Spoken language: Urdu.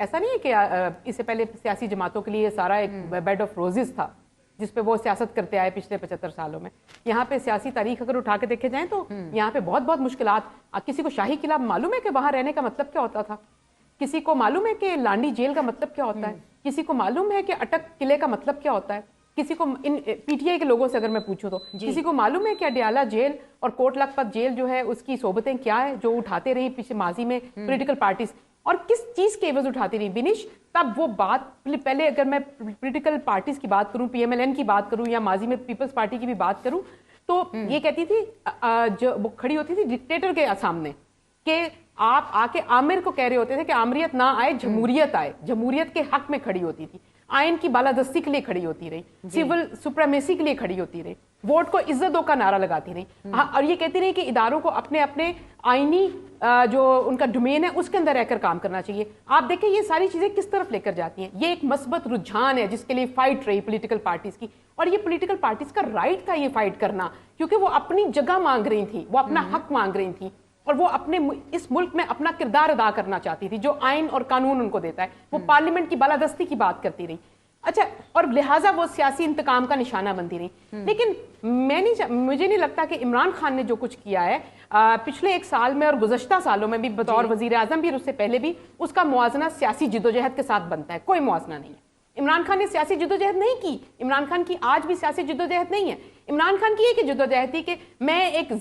ایسا نہیں ہے کہ اس سے پہلے سیاسی جماعتوں کے لیے سارا ایک بیڈ آف روزز تھا جس پہ وہ سیاست کرتے آئے پچھلے 75 سالوں میں. یہاں پہ سیاسی تاریخ اگر اٹھا کے دیکھے جائیں تو یہاں پہ بہت بہت مشکلات. کسی کو شاہی قلعہ معلوم ہے کہ وہاں رہنے کا مطلب کیا ہوتا تھا؟ کسی کو معلوم ہے کہ لانڈی جیل کا مطلب کیا ہوتا ہے؟ کسی کو معلوم ہے کہ اٹک قلعے کا مطلب کیا ہوتا ہے؟ کسی کو پی ٹی آئی کے لوگوں سے اگر میں پوچھوں تو کسی کو معلوم ہے کہ اڈیالہ جیل اور کوٹ لکھپت جیل جو ہے اس کی صحبتیں کیا ہے جو اٹھاتے رہی پیچھے ماضی میں پولیٹیکل پارٹیز, اور کس چیز کے عوض اٹھاتی رہی بنش؟ تب وہ بات پہلے اگر میں پولیٹیکل پارٹیز کی بات کروں, پی ایم ایل این کی بات کروں یا ماضی میں پیپلز پارٹی کی بھی بات کروں تو یہ کہتی تھی جو وہ کھڑی ہوتی تھی ڈکٹیٹر کے سامنے کہ آپ آ کے عامر کو کہہ رہے ہوتے تھے کہ عامریت نہ آئے جمہوریت آئے, جمہوریت کے حق میں کھڑی ہوتی تھی, آئین کی بالادستی کے لیے کھڑی ہوتی رہی, سول سپریمیسی کے لیے کھڑی ہوتی رہی, ووٹ کو عزت دو کا نعرہ لگاتی رہی, اور یہ کہتی رہی کہ اداروں کو اپنے اپنے آئینی جو ان کا ڈومین ہے اس کے اندر رہ کر کام کرنا چاہیے. آپ دیکھیں یہ ساری چیزیں کس طرف لے کر جاتی ہیں. یہ ایک مثبت رجحان ہے جس کے لیے فائٹ رہی پولیٹیکل پارٹیز کی, اور یہ پولیٹیکل پارٹیز کا رائٹ تھا یہ فائٹ کرنا, کیونکہ وہ اپنی جگہ مانگ رہی تھی, وہ اپنا حق مانگ رہی تھی, اور وہ اپنے اس ملک میں اپنا کردار ادا کرنا چاہتی تھی جو آئین اور قانون ان کو دیتا ہے. وہ پارلیمنٹ کی بالادستی کی بات کرتی رہی. اچھا, اور لہٰذا وہ سیاسی انتقام کا نشانہ بنتی رہی. لیکن مجھے نہیں لگتا کہ عمران خان نے جو کچھ کیا ہے پچھلے 1 سال میں اور گزشتہ سالوں میں بھی بطور وزیر اعظم بھی اور اس سے پہلے بھی, اس کا موازنہ سیاسی جدوجہد کے ساتھ بنتا ہے. کوئی موازنہ نہیں ہے. عمران خان نے سیاسی جدوجہد نہیں کی. عمران خان کی آج بھی سیاسی جدوجہد نہیں ہے. عمران خان کی ایک جدوجہد تھی کہ میں ایک